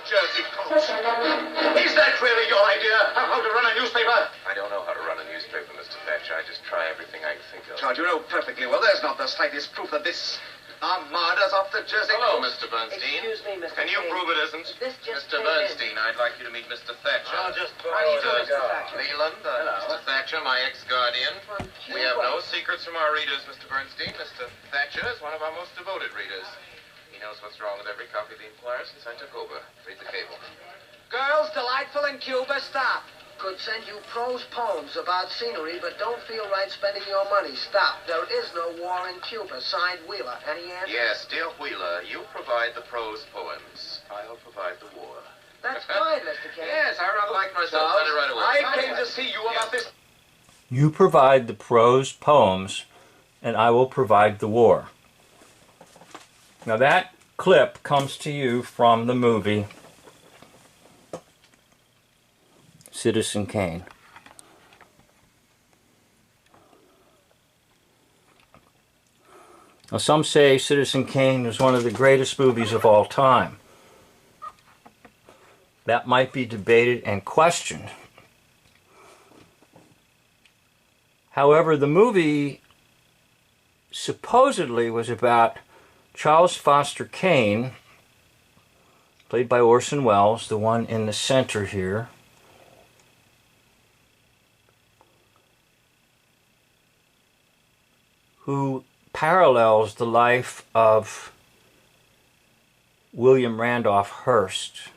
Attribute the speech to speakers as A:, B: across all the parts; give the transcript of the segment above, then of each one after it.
A: jersey coats. Is that really your idea of how to run a newspaper?
B: I don't know how to run a newspaper, Mr. Thatcher. I just try everything I can think of.
A: Child, you know perfectly well there's not the slightest proof that this armada's off the jersey
B: Hello,
A: coats.
B: Mr. Bernstein.
C: Excuse me, Mr.
B: Can you
C: Kane.
B: prove it isn't?
C: This just
B: Mr.
C: came
B: Bernstein, I'd like you to meet Mr. Thatcher.
A: I'll just
C: How do you do, Mr. Thatcher?
B: Leland, Mr. Thatcher, my ex-guardian.
C: From
B: We have
C: Cuba.
B: no secrets from our readers, Mr. Bernstein. Mr. Thatcher is one of our most devoted readers. He knows what's wrong with every copy of the Inquirer since I took over. Read the cable.
C: Girls delightful in Cuba, stop. Could send you prose poems about scenery, but don't feel right spending your money. Stop. There is no war in Cuba. Signed, Wheeler. Any answer?
B: Yes, dear Wheeler, you provide the prose poems. I'll provide the war.
C: That's fine, Mr. Kane.
B: Yes, I rather like myself. Send it right away.
A: I came to see you about this.
D: You provide the prose poems, and I will provide the war. Now that clip comes to you from the movie Citizen Kane. Now some say Citizen Kane is one of the greatest movies of all time. That might be debated and questioned. However, the movie supposedly was about Charles Foster Kane, played by Orson Welles, the one in the center here, who parallels the life of William Randolph Hearst,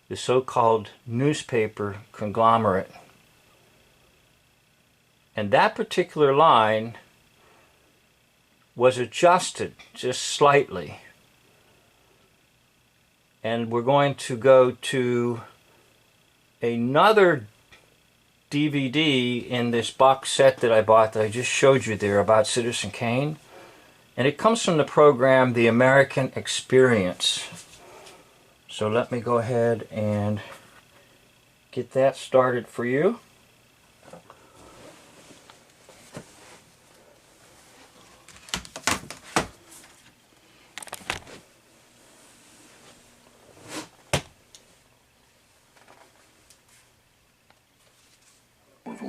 D: the so-called newspaper conglomerate. And that particular line was adjusted just slightly. And we're going to go to another DVD in this box set that I bought that I just showed you there about Citizen Kane. And it comes from the program The American Experience. So let me go ahead and get that started for you.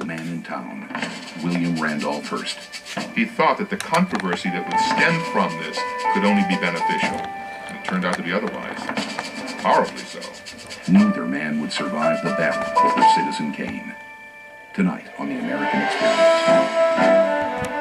E: Man in town, William Randolph Hearst. He thought that the controversy that would stem from this could only be beneficial, and it turned out to be otherwise. Powerfully so. Neither man would survive the battle over Citizen Kane. Tonight on The American Experience.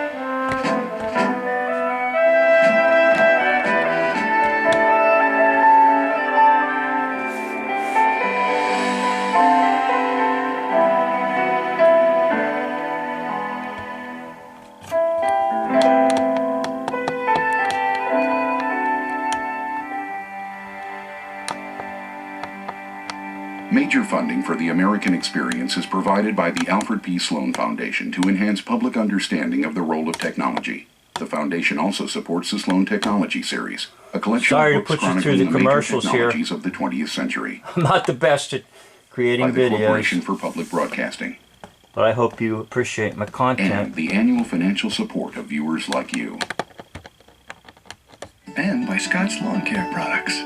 E: Major funding for The American Experience is provided by the Alfred P. Sloan Foundation to enhance public understanding of the role of technology. The foundation also supports the Sloan Technology Series, a collection of books chronicling the major technologies of the 20th century.
D: I'm not the best at creating
E: by the
D: videos,
E: Corporation for Public Broadcasting.
D: but I hope you appreciate my content.
E: And the annual financial support of viewers like you.
F: And by Scott's Lawn Care Products.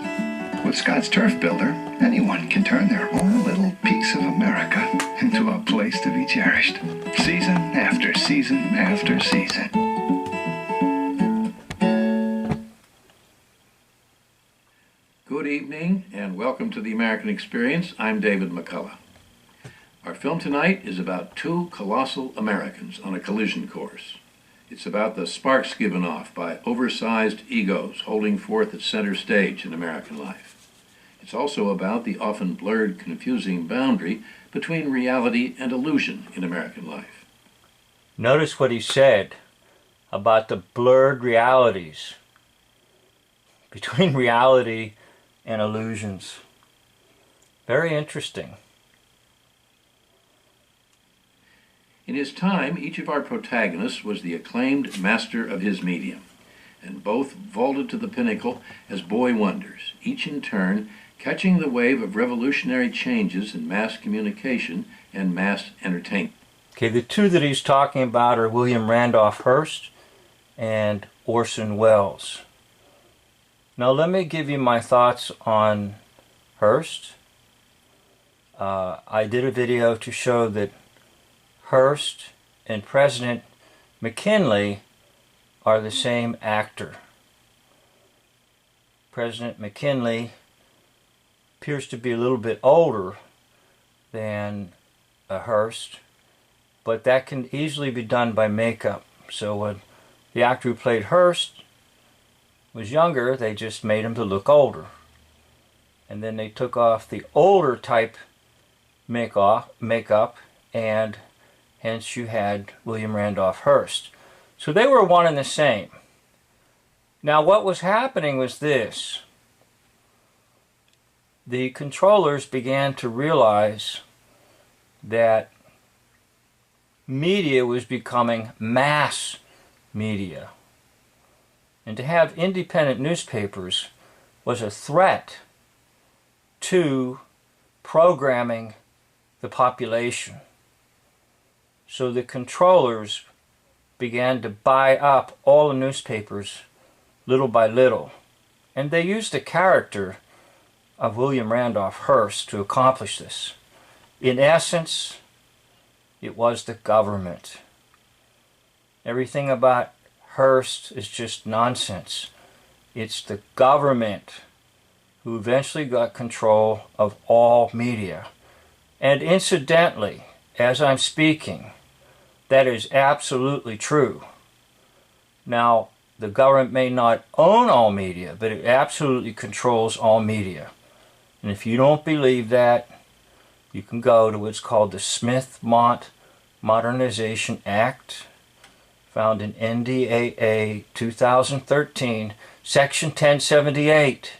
F: With Scott's Turf Builder, anyone can turn their own little piece of America into a place to be cherished. Season after season after season.
G: Good evening and welcome to The American Experience. I'm David McCullough. Our film tonight is about two colossal Americans on a collision course. It's about the sparks given off by oversized egos holding forth at center stage in American life. It's also about the often blurred, confusing boundary between reality and illusion in American life.
D: Notice what he said about the blurred realities between reality and illusions. Very interesting.
G: In his time, each of our protagonists was the acclaimed master of his medium, and both vaulted to the pinnacle as boy wonders, each in turn catching the wave of revolutionary changes in mass communication and mass entertainment.
D: Okay, the two that he's talking about are William Randolph Hearst and Orson Welles. Now let me give you my thoughts on Hearst. I did a video to show that Hearst and President McKinley are the same actor. President McKinley appears to be a little bit older than Hearst, but that can easily be done by makeup. So when the actor who played Hearst was younger, they just made him to look older. And then they took off the older type makeup, and hence you had William Randolph Hearst. So they were one and the same. Now what was happening was this. The controllers began to realize that media was becoming mass media. And to have independent newspapers was a threat to programming the population. So the controllers began to buy up all the newspapers little by little. And they used the character of William Randolph Hearst to accomplish this. In essence, it was the government. Everything about Hearst is just nonsense. It's the government who eventually got control of all media. And incidentally, as I'm speaking, that is absolutely true. Now, the government may not own all media, but it absolutely controls all media. And if you don't believe that, you can go to what's called the Smith-Mont Modernization Act, found in NDAA 2013, Section 1078,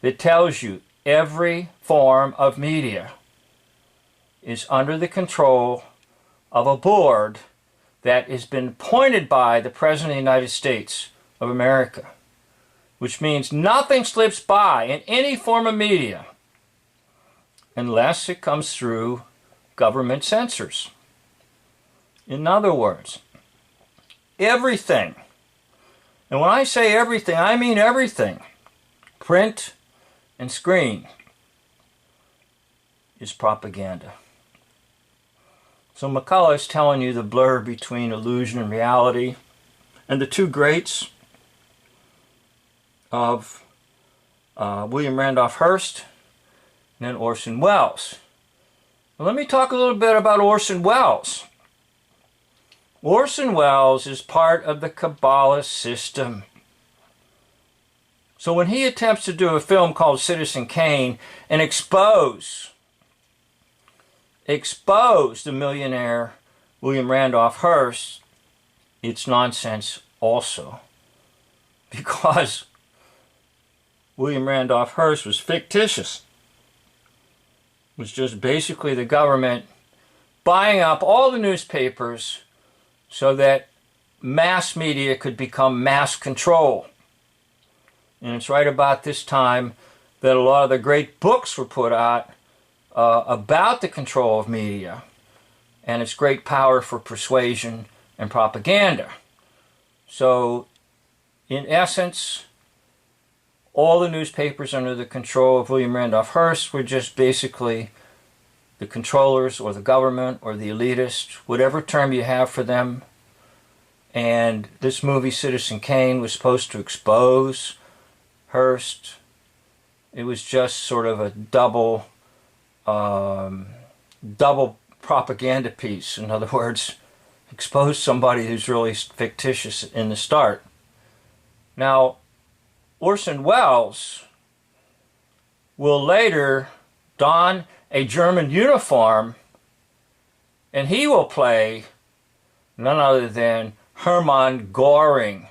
D: that tells you every form of media is under the control of a board that has been appointed by the President of the United States of America, which means nothing slips by in any form of media unless it comes through government censors. In other words, everything, and when I say everything, I mean everything, print and screen, is propaganda. So McCullough is telling you the blur between illusion and reality, and the two greats of William Randolph Hearst and then Orson Welles. Well, let me talk a little bit about Orson Welles. Orson Welles is part of the Kabbalah system. So when he attempts to do a film called Citizen Kane and expose the millionaire William Randolph Hearst, it's nonsense also. Because William Randolph Hearst was fictitious. It was just basically the government buying up all the newspapers so that mass media could become mass control. And it's right about this time that a lot of the great books were put out about the control of media and its great power for persuasion and propaganda. So, in essence, all the newspapers under the control of William Randolph Hearst were just basically the controllers or the government or the elitists, whatever term you have for them. And this movie, Citizen Kane, was supposed to expose Hearst. It was just sort of a double propaganda piece. In other words, expose somebody who's really fictitious in the start. Now, Orson Welles will later don a German uniform, and he will play none other than Hermann Göring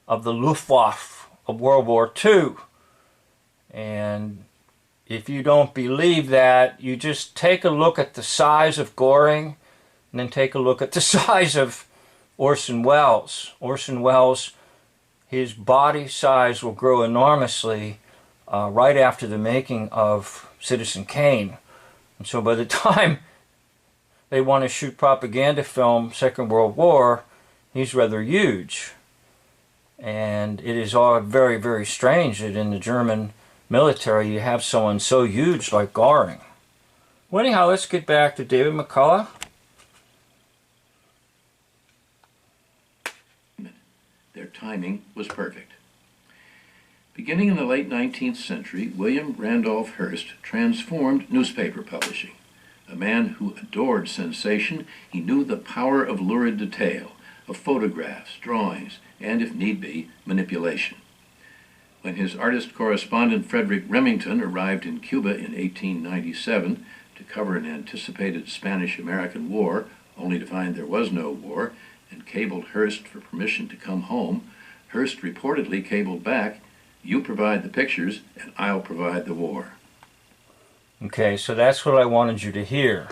D: of the Luftwaffe of World War II. And if you don't believe that, you just take a look at the size of Göring and then take a look at the size of Orson Welles. Orson Welles, his body size will grow enormously right after the making of Citizen Kane. And so by the time they want to shoot propaganda film, Second World War, he's rather huge. And it is all very, very strange that in the German military, you have someone so huge like Goring. Well, anyhow, let's get back to David McCullough.
G: Their timing was perfect. Beginning in the late 19th century, William Randolph Hearst transformed newspaper publishing. A man who adored sensation, he knew the power of lurid detail, of photographs, drawings, and, if need be, manipulation. When his artist correspondent Frederick Remington arrived in Cuba in 1897 to cover an anticipated Spanish-American War, only to find there was no war, and cabled Hearst for permission to come home, Hearst reportedly cabled back, "You provide the pictures, and I'll provide the war."
D: Okay, so that's what I wanted you to hear.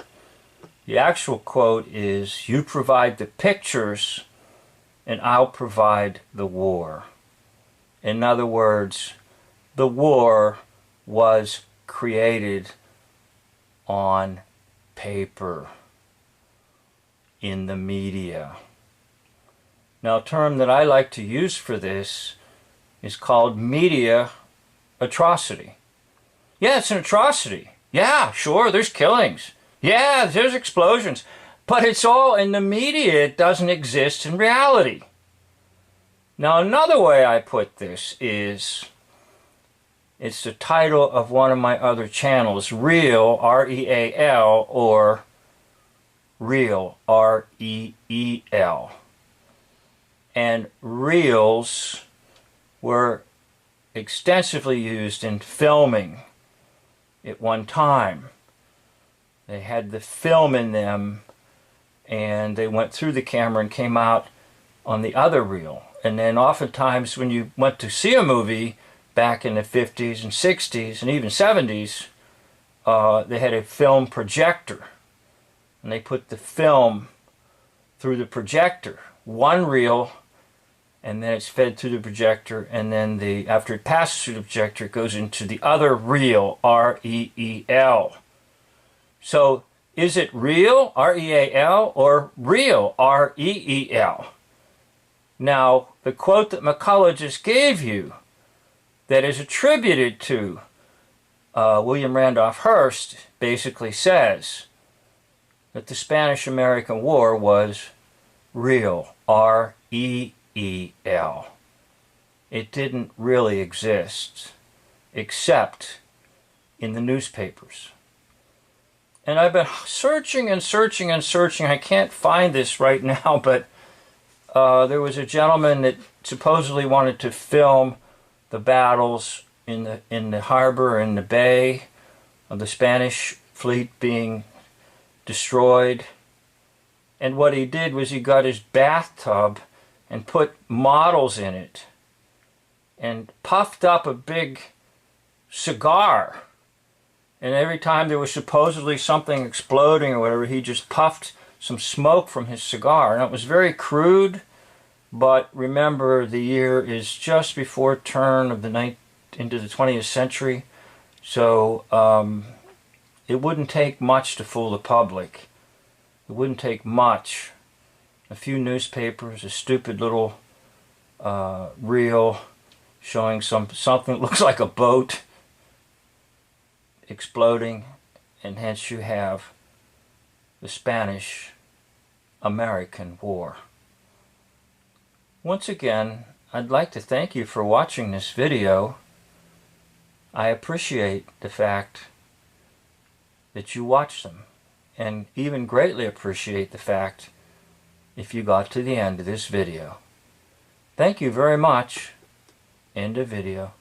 D: The actual quote is, "You provide the pictures, and I'll provide the war." In other words, the war was created on paper, in the media. Now, a term that I like to use for this is called media atrocity. Yeah, it's an atrocity. Yeah, sure, there's killings. Yeah, there's explosions. But it's all in the media. It doesn't exist in reality. Now, another way I put this is, it's the title of one of my other channels, Real, R-E-A-L, or Real, R-E-E-L. And reels were extensively used in filming at one time. They had the film in them, and they went through the camera and came out on the other reel. And then oftentimes when you went to see a movie back in the 50s and 60s and even 70s, they had a film projector. And they put the film through the projector. One reel, and then it's fed through the projector, and then after it passes through the projector, it goes into the other reel, R-E-E-L. So, is it real, R-E-A-L, or real, R-E-E-L? Now, the quote that McCullough just gave you, that is attributed to William Randolph Hearst, basically says that the Spanish-American War was real, R-E-E-L. It didn't really exist, except in the newspapers. And I've been searching and searching and searching. I can't find this right now, but there was a gentleman that supposedly wanted to film the battles in the harbor, in the bay, of the Spanish fleet being destroyed. And what he did was he got his bathtub and put models in it and puffed up a big cigar. And every time there was supposedly something exploding or whatever, he just puffed some smoke from his cigar. And it was very crude, but remember, the year is just before turn of into the 20th century. So it wouldn't take much to fool the public. It wouldn't take much. A few newspapers, a stupid little reel showing something that looks like a boat exploding, and hence you have the Spanish-American War. Once again, I'd like to thank you for watching this video. I appreciate the fact that you watched them, and even greatly appreciate the fact if you got to the end of this video. Thank you very much. End of video.